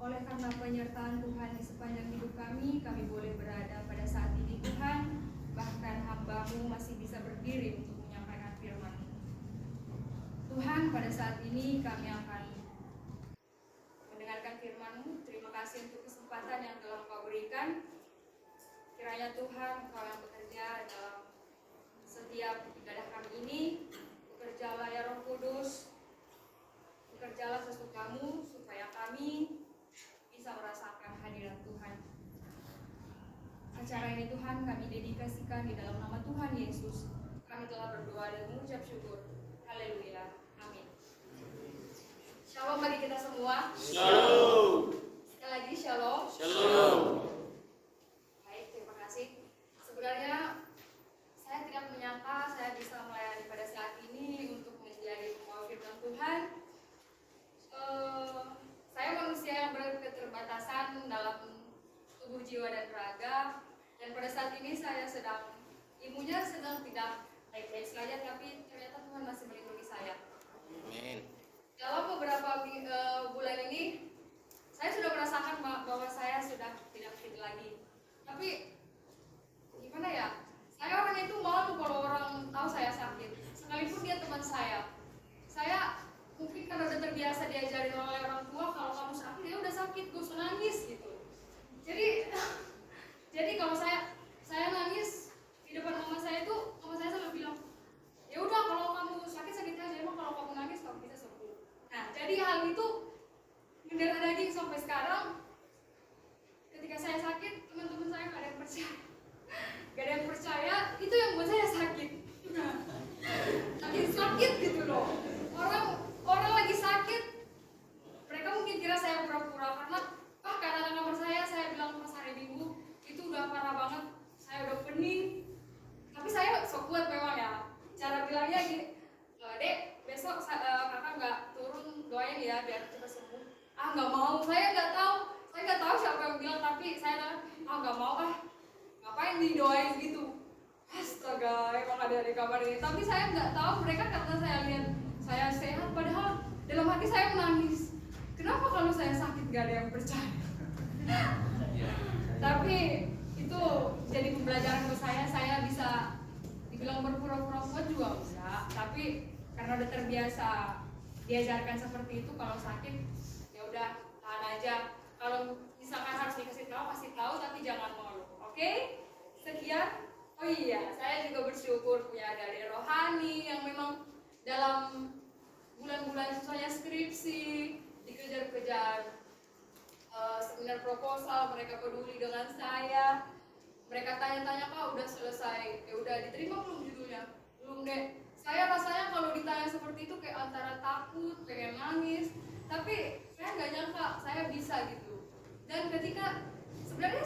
Oleh karena penyertaan Tuhan di sepanjang hidup kami boleh berada pada saat ini Tuhan. Bahkan hamba-Mu masih bisa berdiri untuk menyampaikan firman. Tuhan, pada saat ini kami akan mendengarkan firman-Mu. Terima kasih untuk kesempatan yang telah Kau berikan. Kiranya Tuhan, Kau yang bekerja dalam setiap ibadah kami ini. Bekerjalah ya Roh Kudus, bekerjalah sesukamu supaya kami bisa merasakan hadirat Tuhan. Acara ini Tuhan kami dedikasikan di dalam nama Tuhan Yesus. Kami telah berdoa dan mengucap syukur. Haleluya. Amin. Shalom bagi kita semua. Shalom. Sekali lagi shalom. Shalom. Baik, terima kasih. Sebenarnya saya tidak menyangka saya bisa melayani pada saat ini untuk menjadi pembawa firman Tuhan. Saya manusia yang berketerbatasan dalam tubuh, jiwa, dan raga. Dan pada saat ini saya imunnya sedang tidak baik-baik saja, tapi ternyata Tuhan masih melindungi saya. Amin. Dalam beberapa bulan ini, saya sudah merasakan bahwa saya sudah tidak fit lagi. Tapi gimana ya? Saya orang itu malu kalau orang tahu saya sakit, sekalipun dia teman saya. Saya mungkin karena udah terbiasa diajarin oleh orang tua, kalau kamu sakit ya udah sakit, gak usah nangis gitu. Jadi kalau saya nangis di depan mama saya selalu bilang, ya udah kalau kamu sakit aja, emang kalau kamu nangis kamu bisa sembuh. Nah, jadi hal itu mendarah daging sampai sekarang. Ketika saya sakit, teman-teman saya gak ada yang percaya, itu yang buat saya sakit. Lagi sakit gitu loh. Orang lagi sakit, mereka mungkin kira saya pura-pura karena ada kamar saya bilang pas hari Minggu itu udah parah banget, saya udah pening. Tapi saya sok kuat memang ya. Cara bilangnya gini, Dek, besok kakak nggak turun, doain ya biar cepat sembuh. Nggak mau, saya nggak tahu siapa yang bilang, tapi saya nggak mau ngapain didoain gitu. Astaga, emang ada di kamar ini. Tapi saya nggak tahu mereka karena saya lihat saya sehat, padahal dalam hati saya menangis. Kenapa kalau saya sakit gak ada yang percaya? Tapi itu jadi pembelajaran buat saya bisa dibilang berpura-pura kuat juga enggak. Tapi karena udah terbiasa diajarkan seperti itu, kalau sakit ya udah tahan aja. Kalau misalkan harus dikasih tahu, kasih tahu, tapi jangan malu. Oke? Sekian. Oh iya, saya juga bersyukur punya adik-adik rohani yang memang dalam bulan-bulan susahnya skripsi, dikejar-kejar seminar proposal, mereka peduli dengan saya. Mereka tanya-tanya, Kak udah selesai? Ya udah diterima belum judulnya? Belum deh. Saya rasanya kalau ditanya seperti itu kayak antara takut, pengen nangis. Tapi saya nggak nyangka saya bisa gitu. Dan ketika sebenarnya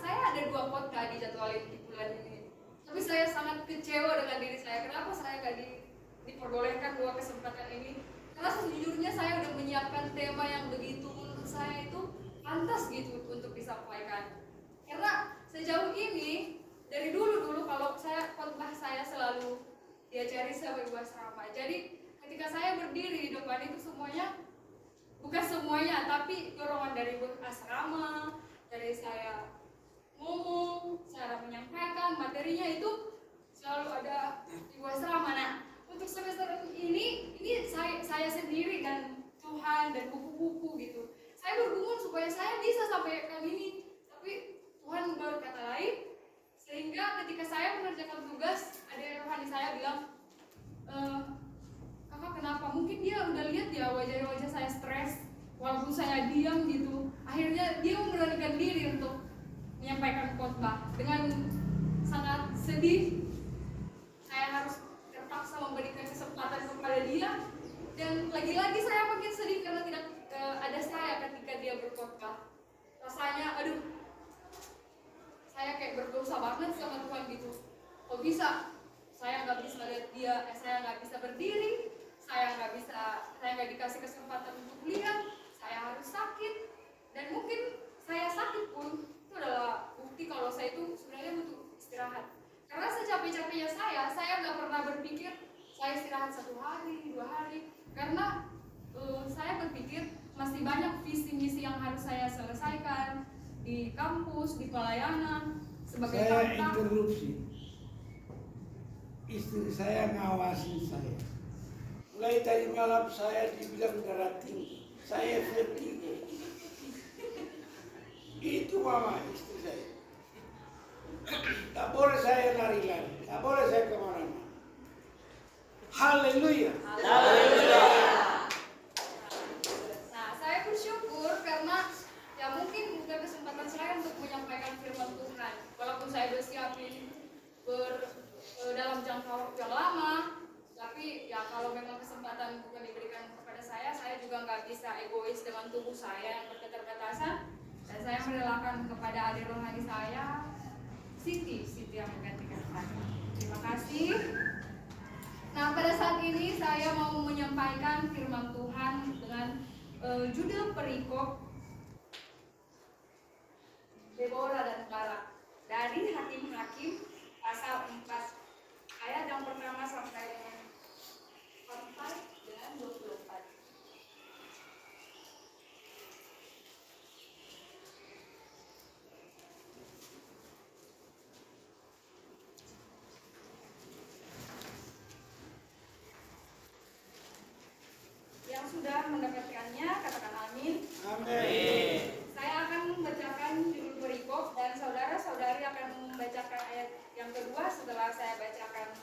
saya ada 2 khotbah dijadwalin di bulan ini. Tapi saya sangat kecewa dengan diri saya. Kenapa saya nggak diperbolehkan 2 kesempatan ini? Karena sejujurnya saya udah menyiapkan tema yang begitu menurut saya itu pantas gitu untuk disampaikan. Karena sejauh ini dari dulu kalau khotbah saya selalu diajari sama ibu asrama. Jadi ketika saya berdiri di depan itu bukan semuanya, tapi dorongan dari ibu asrama, dari saya ngomong, cara menyampaikan materinya itu selalu ada ibu asrama. Nah, untuk semester ini saya sendiri dan Tuhan dan buku-buku gitu. Saya bergumul supaya saya bisa sampaikan ini, tapi Tuhan berkata lain. Sehingga ketika saya mengerjakan tugas, ada rohani saya bilang, Kakak kenapa? Mungkin dia udah lihat ya wajah-wajah saya stres, walaupun saya diam gitu. Akhirnya dia memberanikan diri untuk menyampaikan khotbah. Dengan sangat sedih, saya harus terpaksa memberikan kesempatan kepada dia. Dan lagi-lagi saya makin sedih karena tidak ada saya ketika dia berkhotbah. Rasanya, aduh, saya kayak berdosa banget sama Tuhan gitu. Kok bisa? Saya nggak bisa lihat dia, saya nggak bisa berdiri, saya nggak dikasih kesempatan untuk lihat, saya harus sakit. Dan mungkin saya sakit pun itu adalah bukti kalau saya itu sebenarnya butuh istirahat. Karena secapek-capeknya saya nggak pernah berpikir saya istirahat 1 hari, 2 hari. Karena saya berpikir masih banyak visi misi yang harus saya selesaikan di kampus, di pelayanan sebagai Saya kakak. interupsi. Istri saya ngawasin saya. Mulai tadi malam saya dibilang darah tinggi. Saya vertigo. Itu mama istri saya. Tak boleh saya lari-lari. Tak boleh saya kemana-mana. Haleluya. Nah, saya bersyukur karena ya mungkin bukan kesempatan saya untuk menyampaikan firman Tuhan. Walaupun saya bersiapin dalam jangka waktu yang lama, tapi ya kalau memang kesempatan bukan diberikan kepada saya juga nggak bisa egois dengan tubuh saya yang berketerbatasan, dan saya merelakan kepada adik rohani saya, Siti yang menggantikan saya. Terima kasih. Nah, pada saat ini saya mau menyampaikan firman Tuhan dengan judul perikop Deborah dan Barak dari Hakim-Hakim pasal 4 ayat yang pertama sampai dengan 24. Yang sudah mendapatkannya katakan amin. Amin. Saya akan membacakan judul perikop dan saudara-saudari akan membacakan ayat yang kedua setelah saya bacakan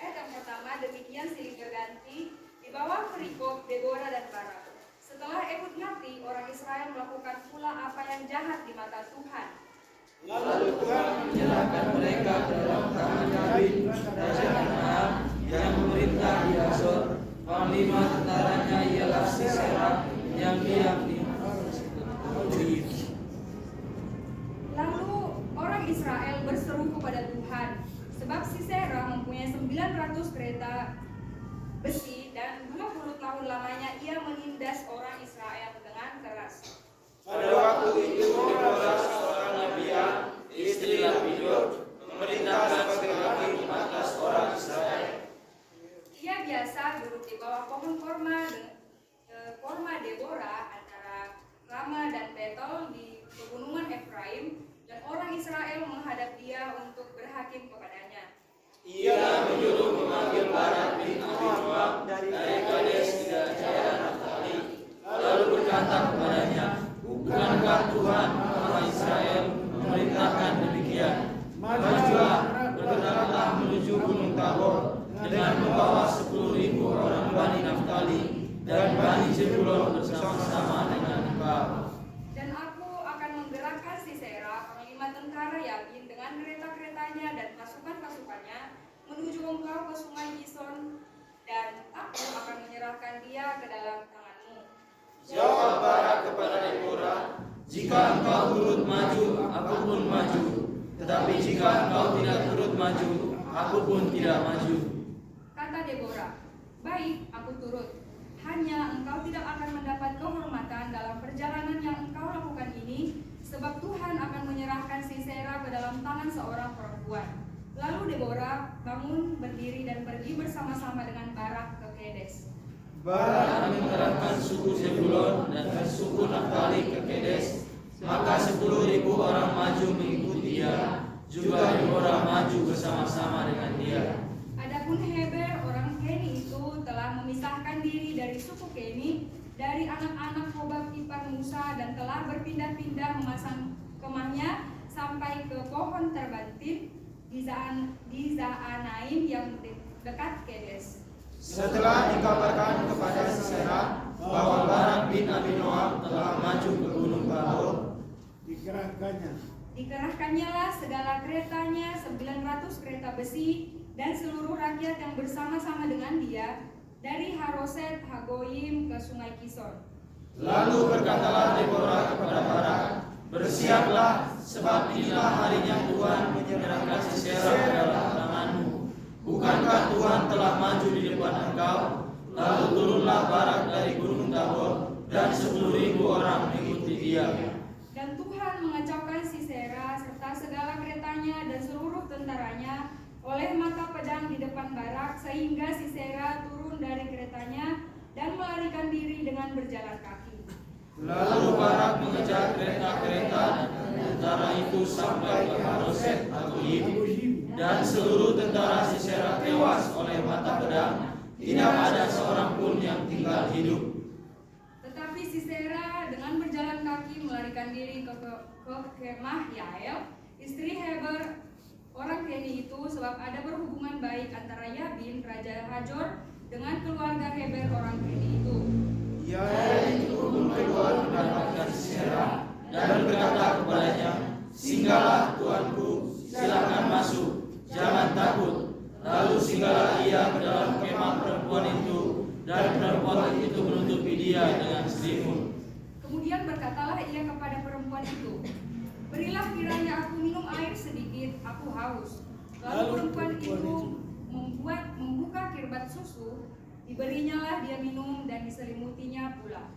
ayat yang pertama. Demikian silih berganti di bawah perikop Deborah dan Barak. Setelah Ehud mati, orang Israel melakukan pula apa yang jahat di mata Tuhan. Lalu Tuhan menyerahkan mereka ke dalam tangan Yabin, raja Kanaan, yang memerintah di Asor. Panglima tentaranya ialah Sisera, yang diam di Lalu orang Israel berseru kepada Tuhan, sebab Sisera mempunyai 900 kereta besi dan 20 tahun lamanya ia menindas orang Israel dengan keras. Pada waktu itu Deborah seorang nabiya, istri Lapidot, memerintah sebagai hakim atas orang Israel. Ia biasa duduk di bawah pohon korma Deborah antara Rama dan Betel di pegunungan Efraim, dan orang Israel menghadap dia untuk berhakim kepadanya. Ia menyuruh memanggil Barak bin Abinoam dari Kades di daerah Naftali, lalu berkata kepadanya, bukankah Tuhan Allah Israel memerintahkan demikian? Majulah, bergeraklah menuju Gunung Tabor dengan membawa 10.000 orang Bani Naftali dan Bani Zebulon bersama-sama dengan engkau. Dan aku akan menggerakkan Sisera, panglima tentara Yabin, dengan kereta-keretanya dan pasukan-pasukannya menuju engkau ke sungai Kison, dan aku akan menyerahkan dia ke dalam tanganmu. Jawab Barak kepada Deborah, jika engkau turut maju, aku pun maju. Tetapi jika engkau tidak turut maju, aku pun tidak maju. Kata Deborah, baik, aku turut. Hanya engkau tidak akan mendapat kehormatan dalam perjalanan yang engkau lakukan ini, sebab Tuhan akan menyerahkan Sisera ke dalam tangan seorang perempuan. Lalu Deborah bangun, berdiri dan pergi bersama-sama dengan Barak ke Kedes. Barak mengerahkan suku Zebulon dan suku Naftali ke Kedes, maka 10.000 orang maju mengikuti dia, juga Deborah maju bersama-sama dengan dia. Adapun Heber orang Keni itu telah memisahkan diri dari suku Keni, dari anak-anak Hobab ipar Musa, dan telah berpindah-pindah memasang kemahnya sampai ke pohon terbantit di Zaanaim yang dekat Kedes. Setelah dikabarkan kepada Sisera bahwa Barak bin Abinoam telah maju ke Gunung Tabor, dikerahkannya lah segala keretanya, 900 kereta besi, dan seluruh rakyat yang bersama-sama dengan dia, dari Haroset Hagoyim ke sungai Kison. lalu berkatalah Deborah kepada Barak, bersiaplah, sebab inilah harinya Tuhan menyerahkan Sisera ke dalam tanganmu. Bukankah Tuhan telah maju di depan engkau? Lalu turunlah Barak dari Gunung Tabor, dan 10.000 orang mengikuti dia. Dan Tuhan mengacaukan Sisera serta segala keretanya dan seluruh tentaranya oleh mata pedang di depan Barak, sehingga Sisera turun dari keretanya dan melarikan diri dengan berjalan kaki. Lalu Barak mengejar kereta-kereta dan tentara itu sampai ke Haroset Hagoyim, dan seluruh tentara Sisera tewas oleh mata pedang. Tidak ada seorang pun yang tinggal hidup. Tetapi Sisera dengan berjalan kaki melarikan diri ke kemah Yael, istri Heber orang Keni itu, sebab ada berhubungan baik antara Yabin, Raja Hajor, dengan keluarga Heber orang Keni itu. Yael itu pun keluar mendapatkan Sisera dan berkata kepadanya, "Singgahlah tuanku, silakan masuk, jangan takut." Lalu singgahlah ia ke dalam kemah perempuan itu, dan perempuan itu menutupi dia dengan selimut. Kemudian berkatalah ia kepada perempuan itu, "Berilah kiranya aku minum air sedikit, aku haus." Lalu perempuan itu membuka kirbat susu, diberinyalah dia minum dan diselimutinya pula.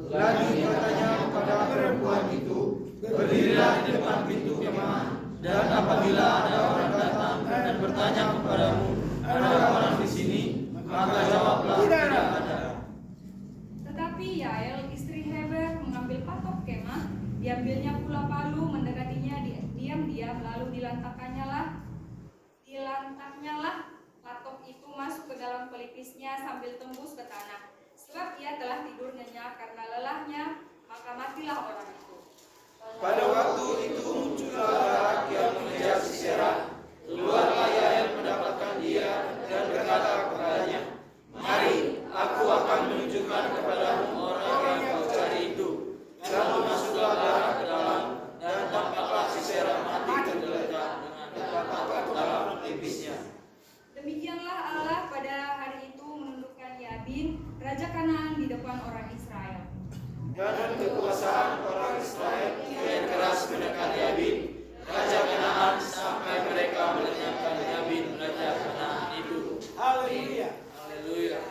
Lagi katanya kepada perempuan itu, "Berdirilah di depan pintu kemah, dan apabila ada orang datang dan bertanya kepadamu, ada orang di sini, maka jawablah, tidak ada." Tetapi Yael, istri Heber, mengambil patok kemah, diambilnya pula palu, mendekatinya diam-diam, lalu dilantaknya lah patok itu masuk ke dalam pelipisnya sambil tembus ke tanah. Sebab ia telah tidur nyenyak karena lelahnya, maka matilah orang itu. Pada waktu itu muncullah Barak yang mengejar Sisera. Keluarlah Yael mendapatkan dia dan berkata kepadanya, "Mari, aku akan menunjukkan kepadamu orang yang kau cari itu." Lalu masuklah Barak ke dalam, dan tampaklah Sisera mati tergeletak dengan patok dalam pelipisnya. Demikianlah Allah pada hari itu menundukkan Yabin, raja Kanaan, di depan orang Israel. Dan kekuasaan orang Israel kian keras menekan Yabin, raja Kanaan, sampai mereka melenyapkan Yabin, raja Kanaan itu. Haleluya. Haleluya.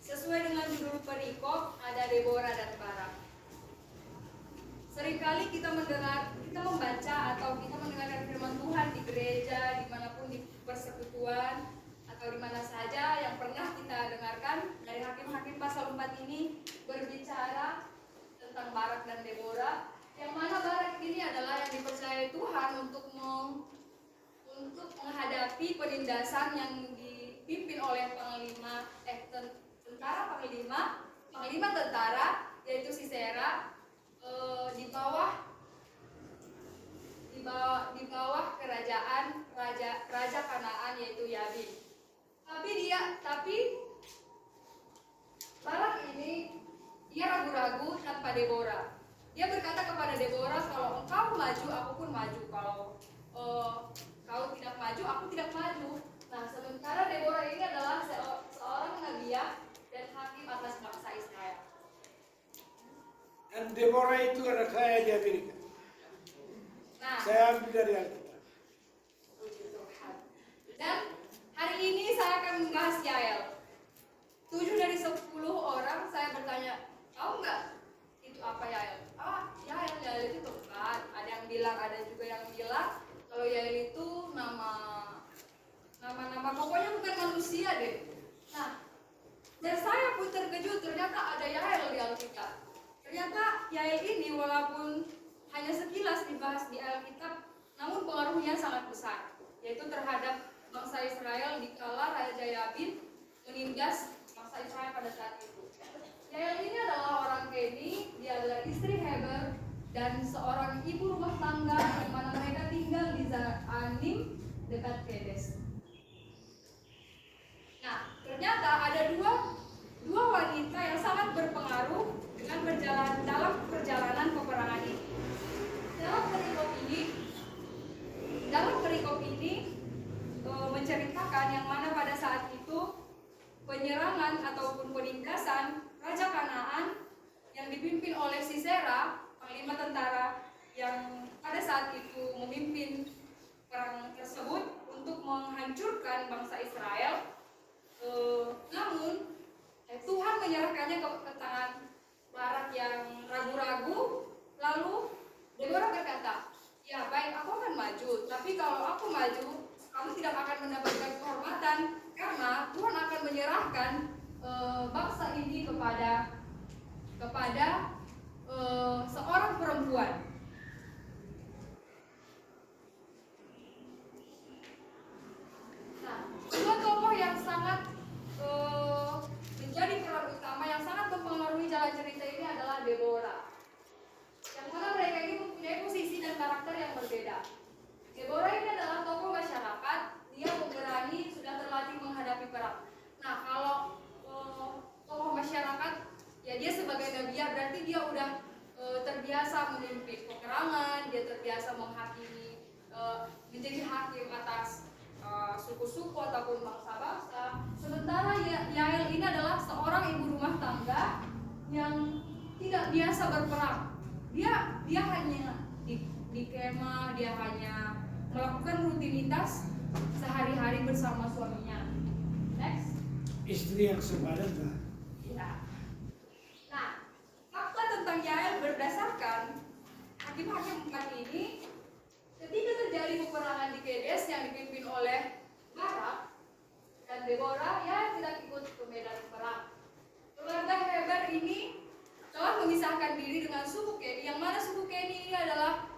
Sesuai dengan judul perikop, ada Deborah dan Barak. Seringkali kita membaca atau kita mendengarkan firman Tuhan di gereja, dimanapun di persekutuan, atau di mana saja yang pernah kita dengarkan dari Hakim-Hakim pasal 4 ini berbicara tentang Barak dan Deborah, yang mana Barak ini adalah yang dipercayai Tuhan untuk menghadapi penindasan yang dipimpin oleh panglima tentara, yaitu Sisera, di bawah kerajaan raja Kanaan, yaitu Yabin. Tapi Barak ini dia ragu-ragu tanpa Deborah. Dia berkata kepada Deborah, "Kalau engkau maju, aku pun maju. Kalau kau tidak maju, aku tidak maju." Nah, sementara Deborah ini adalah seorang nabiah dan hakim atas bangsa Israel. Dan Deborah itu anak saya di Amerika. Nah, Saya ambil dari Alkitab. puji Tuhan. Dan hari ini saya akan membahas Yael. 7 dari 10 orang saya bertanya, "Tahu nggak itu apa Yael?" Yael itu tempat. Ada yang bilang, ada juga yang bilang kalau Yael itu nama pokoknya bukan manusia deh. Nah, dan saya pun terkejut, ternyata ada Yael di Alkitab. Ternyata Yael ini walaupun hanya sekilas dibahas di Alkitab, namun pengaruhnya sangat besar, yaitu terhadap bangsa Israel dikala Raja Yabin menindas bangsa Israel pada saat itu. Yael ini adalah orang Keni, dia adalah istri Heber dan seorang ibu rumah tangga yang mana mereka tinggal di Zaanim dekat Kedes. Nah, ternyata ada dua wanita yang sangat berpengaruh dalam perjalanan peperangan ini. Dalam perikop ini menceritakan yang mana pada saat itu penyerangan ataupun penindasan Raja Kanaan yang dipimpin oleh Sisera, panglima tentara yang pada saat itu memimpin perang tersebut untuk menghancurkan bangsa Israel. Namun Tuhan menyerahkannya ke tangan Barak yang ragu-ragu. Lalu Deborah berkata, "Ya baik, aku akan maju, tapi kalau aku maju, kamu tidak akan mendapatkan kehormatan karena Tuhan akan menyerahkan bangsa ini kepada seorang perempuan. Nah, dua tokoh yang sangat menjadi peran utama yang sangat mempengaruhi jalan cerita ini adalah Deborah. Yang mana mereka ini mempunyai posisi dan karakter yang berbeda. Deborah ini adalah tokoh masyarakat, dia pemberani, sudah terlatih menghadapi perang. Nah, kalau tokoh masyarakat, ya dia sebagai Nabia berarti dia udah terbiasa memimpin peperangan, dia terbiasa menghakimi, menjadi hakim atas suku-suku ataupun bangsa-bangsa. Sementara Yael ini adalah seorang ibu rumah tangga yang tidak biasa berperang. Dia hanya di kemah, dia hanya melakukan rutinitas sehari-hari bersama suaminya. Next. Istri yang sepadan lah. Ya. Nah, fakta tentang Yael berdasarkan hakim-hakim 4 ini, ketika terjadi peperangan di Kedes yang dipimpin oleh Barak dan Deborah, Yael tidak ikut ke medan perang. Keluarga Heber ini telah memisahkan diri dengan suku Keni, yang mana suku Keni ini adalah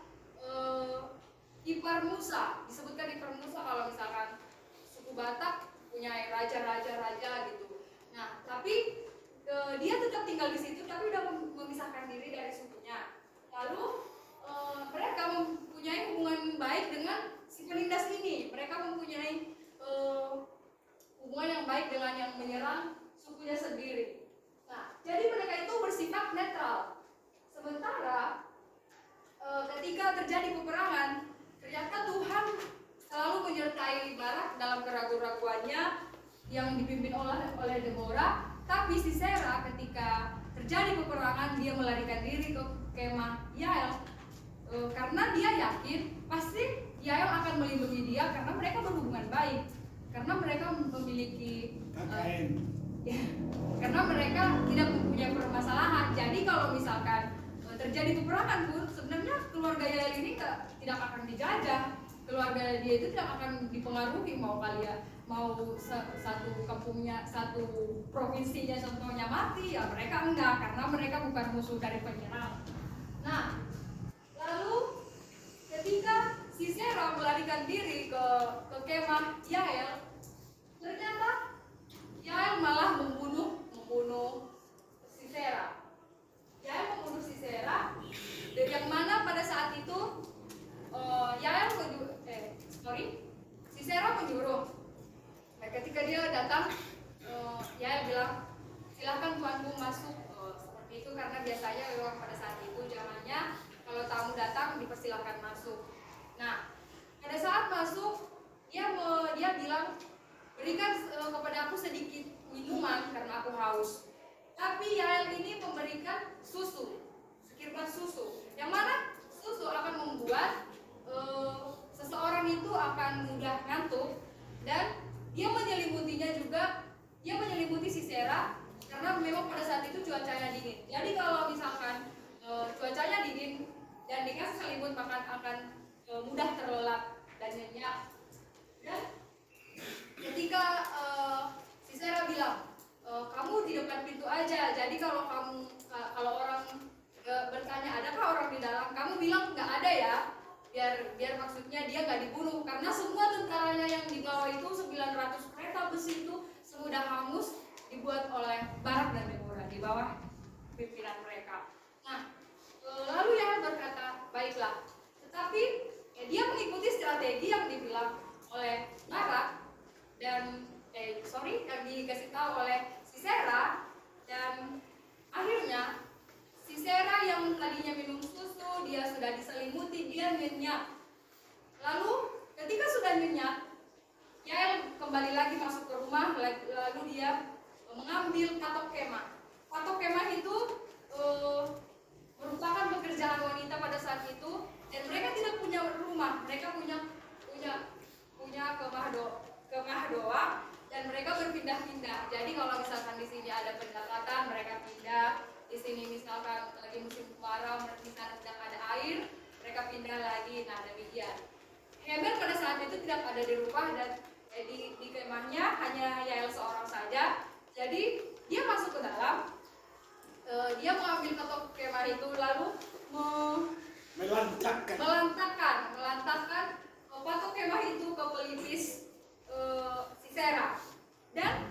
ipar Musa. Disebutkan ipar Musa kalau misalkan suku Batak punya raja gitu. Nah, tapi dia tetap tinggal di situ, tapi udah memisahkan diri dari sukunya. Lalu mereka mempunyai hubungan baik dengan si penindas ini. Mereka mempunyai hubungan yang baik dengan yang menyerang sukunya sendiri. Nah, jadi mereka itu bersifat netral. Sementara ketika terjadi peperangan, ternyata Tuhan selalu menyertai Barak dalam keraguan-raguannya yang dipimpin oleh Deborah. Tapi Sisera ketika terjadi peperangan, dia melarikan diri ke kemah Yael karena dia yakin pasti Yael akan melindungi dia karena mereka berhubungan baik, karena mereka memiliki karena mereka tidak mempunyai permasalahan. Jadi kalau misalkan terjadi peperangan pun sebenarnya keluarga Yael ini tidak akan dijajah, keluarga dia itu tidak akan dipengaruhi, mau satu kampungnya, satu provinsinya contohnya mati, ya mereka enggak, karena mereka bukan musuh dari penyerang. Nah, lalu ketika Sisera melarikan diri ke kemah Yael, ternyata Yael malah membunuh Sisera. Yael membunuh Sisera, dan yang mana pada saat itu Sisera menyuruh. Nah, ketika dia datang, Yael bilang, silahkan tuanku masuk, seperti itu, karena biasanya memang pada saat itu zamannya kalau tamu datang dipersilahkan masuk. Nah, pada saat masuk dia bilang, berikan kepada aku sedikit minuman karena aku haus. Tapi Yael ini memberikan susu, sekirbat susu, yang mana susu akan membuat seseorang itu akan mudah ngantuk, dan dia menyelimuti Sisera karena memang pada saat itu cuacanya dingin. Jadi kalau misalkan cuacanya dingin dan dikasih selimut, maka akan mudah terlelap dan nyenyak. Dan ketika Sisera bilang, kamu di depan pintu aja, jadi kalau orang bertanya adakah orang di dalam, kamu bilang nggak ada ya, biar maksudnya dia nggak dibunuh, karena semua tentaranya yang dibawa itu 900 kereta besi itu sudah hangus, dibuat oleh Barak dan Deborah di bawah pimpinan mereka. Nah, lalu Yael berkata, baiklah, tetapi dia mengikuti strategi yang dibilang oleh Barak dan yang dikasih tahu oleh Sisera, dan akhirnya Sisera yang tadinya minum susu, dia sudah diselimuti, dia nyenyak. Lalu ketika sudah nyenyak, Yael kembali lagi masuk ke rumah, lalu dia mengambil patok kemah. Patok kemah itu merupakan pekerjaan wanita pada saat itu, dan mereka tidak punya rumah, mereka punya kemah doang, dan mereka berpindah-pindah. Jadi kalau misalkan di sini ada pendapatan, mereka pindah. Di sini misalkan lagi musim kemarau, di sana sedang ada air, mereka pindah lagi. Nah, demikian. Heber pada saat itu tidak ada di rumah, dan di kemahnya hanya Yael seorang saja. Jadi ke dalam. Dia mengambil patok kemah itu lalu melantakkan patok kemah itu ke pelipis Sisera, dan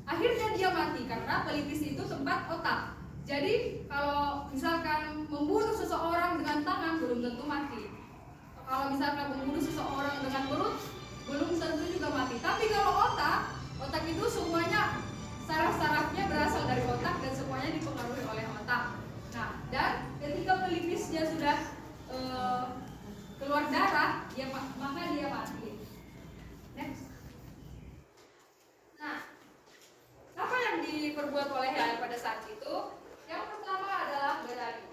akhirnya dia mati karena pelipis itu tempat otak. Jadi kalau misalkan membunuh seseorang dengan tangan belum tentu mati. Kalau misalkan membunuh seseorang dengan perut belum tentu juga mati. Tapi kalau otak itu semuanya saraf-sarafnya berasal dari otak dan semuanya dipengaruhi oleh otak. Nah, dan ketika pelipisnya sudah keluar darah, maka dia mati. Next. Nah, apa yang diperbuat oleh Yael pada saat itu? Yang pertama adalah berani.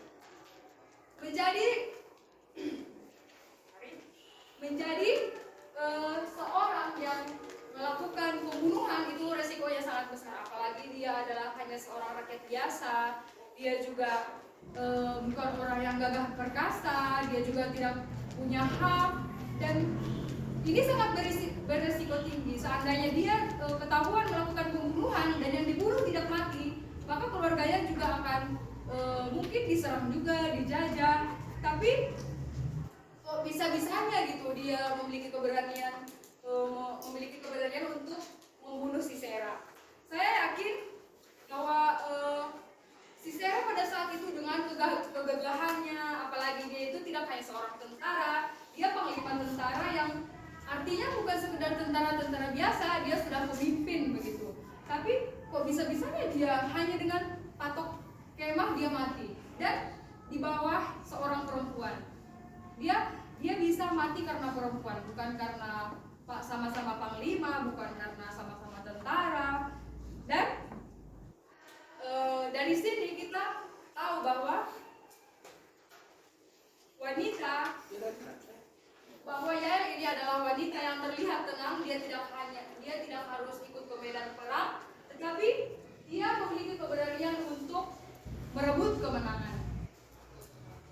Menjadi seorang yang melakukan pembunuhan itu resikonya sangat besar. Apalagi dia adalah hanya seorang rakyat biasa. Dia juga bukan orang yang gagah perkasa. Dia juga tidak punya hak, dan ini sangat beresiko tinggi. Seandainya dia ketahuan melakukan pembunuhan dan yang dibunuh tidak mati, maka keluarganya juga akan mungkin diserang juga, dijajah. Tapi kok bisa-bisanya gitu dia memiliki keberanian untuk membunuh Sisera. Saya yakin bahwa Sisera pada saat itu dengan kegagahannya, apalagi dia itu tidak hanya seorang tentara, dia panglima tentara yang artinya bukan sekedar tentara-tentara biasa, dia sudah pemimpin begitu. Tapi kok bisa-bisanya dia hanya dengan patok kemah dia mati, dan di bawah seorang perempuan. Dia bisa mati karena perempuan, bukan karena sama-sama panglima, bukan karena sama-sama tentara. Dan dari sini kita tahu bahwa Yael ini adalah wanita yang terlihat tenang. Dia tidak harus ikut ke medan perang, tetapi dia memiliki keberanian untuk merebut kemenangan.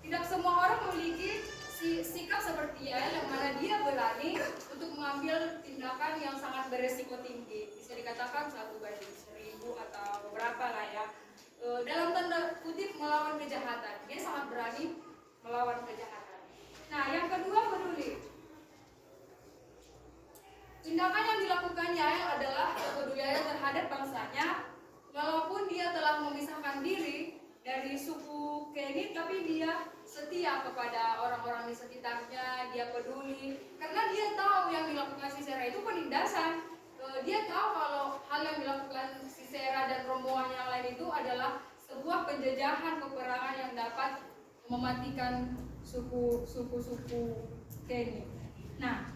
Tidak semua orang memiliki sikap seperti Yael, yang mana dia berani untuk mengambil tindakan yang sangat beresiko tinggi. Bisa dikatakan 1/1000 atau berapa lah ya. Dalam tanda kutip melawan kejahatan. Dia sangat berani melawan kejahatan. Nah, yang kedua peduli. Tindakan yang dilakukan Yael adalah kepeduliannya terhadap bangsanya. Walaupun dia telah memisahkan diri dari suku Kenit, tapi dia setia kepada orang-orang di sekitarnya. Dia peduli karena dia tahu yang dilakukan Sisera itu penindasan. Dia tahu kalau hal yang dilakukan Sisera dan rombongan yang lain itu adalah sebuah penjajahan peperangan yang dapat mematikan suku-suku Kenit. Nah,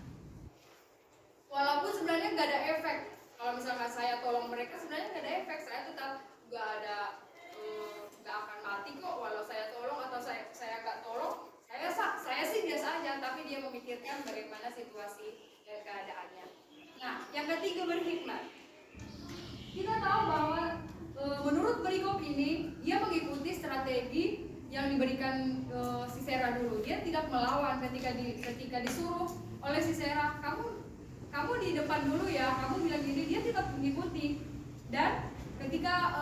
walaupun sebenarnya nggak ada efek, kalau misalkan saya tolong mereka sebenarnya nggak ada efek, saya tetap nggak akan mati kok walau saya tolong atau saya nggak tolong. Saya sih biasa aja, tapi dia memikirkan bagaimana situasi dan keadaannya. Nah, yang ketiga berhikmat. Kita tahu bahwa menurut perikop ini dia mengikuti strategi yang diberikan Sisera dulu. Dia tidak melawan ketika disuruh oleh Sisera, kamu di depan dulu ya, kamu bilang gini, dia tetap mengikuti. Dan ketika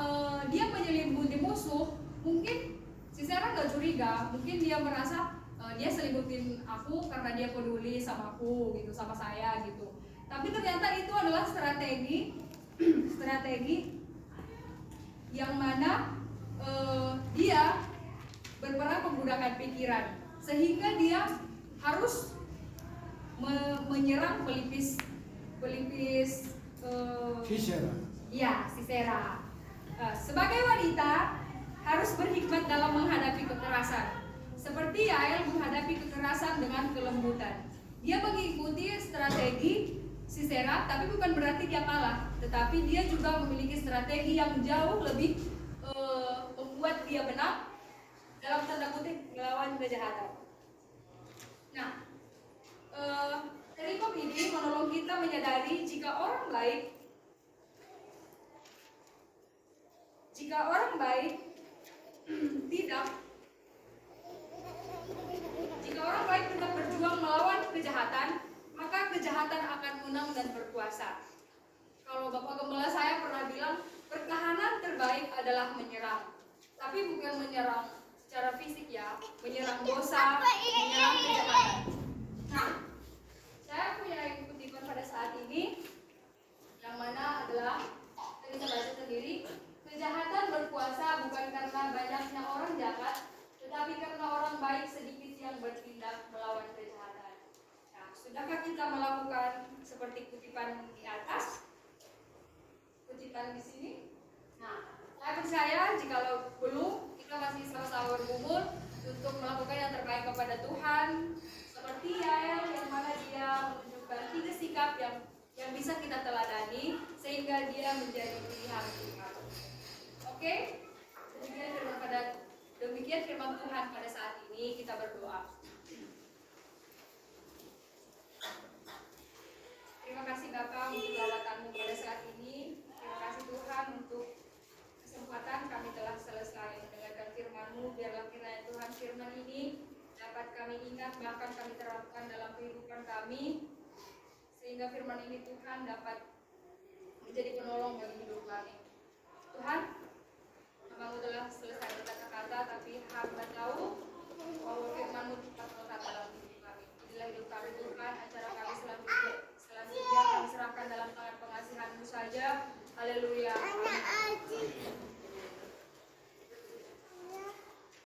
dia menyelimuti musuh, mungkin Sisera nggak curiga, mungkin dia merasa dia selimutin aku karena dia peduli sama aku gitu, sama saya gitu. Tapi ternyata itu adalah strategi yang mana dia berperang menggunakan pikiran, sehingga dia harus menyerang pelipis Sisera. Ya, Sisera. Sebagai wanita harus berhikmat dalam menghadapi kekerasan. Seperti Yael menghadapi kekerasan dengan kelembutan. Dia mengikuti strategi Sisera, tapi bukan berarti dia kalah, tetapi dia juga memiliki strategi yang jauh lebih membuat dia menang, dalam tanda kutip melawan kejahatan. Nah, perikop ini menolong kita menyadari jika orang baik tidak berjuang melawan kejahatan, maka kejahatan akan menang dan berkuasa. Kalau Bapak Gembala saya pernah bilang, pertahanan terbaik adalah adalah menyerang. Tapi bukan menyerang secara fisik ya, menyerang dosa, menyerang kejahatan. Nah, saya punya kutipan pada saat ini yang mana adalah kita bisa baca sendiri. Kejahatan berkuasa bukan karena banyaknya orang jahat, tetapi karena orang baik sedikit yang bertindak melawan kejahatan. Nah, sudahkah kita melakukan seperti kutipan di atas? Kutipan di sini? Nah, saya percaya jikalau belum, kita masih sama-sama bergumul untuk melakukan yang terbaik kepada Tuhan. Seperti Yael yang mana dia menunjukkan 3 sikap yang bisa kita teladani sehingga dia menjadi pilihan Tuhan. Oke? Demikian firman Tuhan pada saat ini, kita berdoa. Terima kasih Bapa untuk lawatan-Mu pada saat ini. Terima kasih Tuhan untuk kesempatan kami telah selesai mendengarkan firman-Mu. Biarlah kiranya Tuhan firman ini dapat kami ingat, bahkan kami terapkan dalam kehidupan kami, sehingga firman ini Tuhan dapat menjadi penolong bagi hidup kami. Tuhan, Hamba-Mu telah selesai berkata-kata, tapi hamba tahu bahwa firman-Mu tepat melekat dalam hidup kami. Inilah hidup kami Tuhan, acara kami selanjutnya kami serahkan dalam tangan pengasihan-Mu saja. Haleluya. Amin.